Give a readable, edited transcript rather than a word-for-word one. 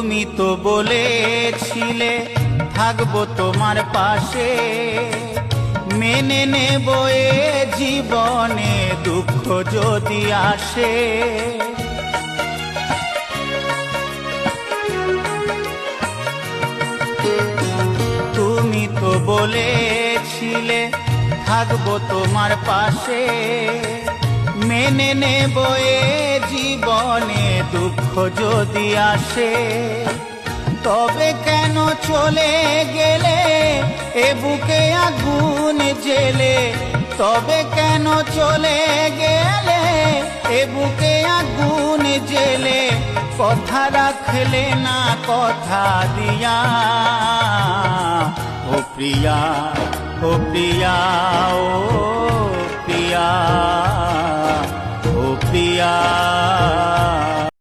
তুমি তো বলেছিলে থাকবো তোমার পাশে, মেনে নেব এ জীবনে দুঃখ যদি আসে। তুমি তো বলেছিলে থাকবো তোমার পাশে, মেনে নেব এ জীবনে দুঃখ যদি আসে। তবে কেন চলে গেলে এ বুকে আগুন জেলে, তবে কেন চলে গেলে এ বুকে আগুন জেলে, কথা রাখলে না কথা দিয়া। ও প্রিয়া, ও প্রিয়া, ও প্রিয়া, ও প্রিয়া।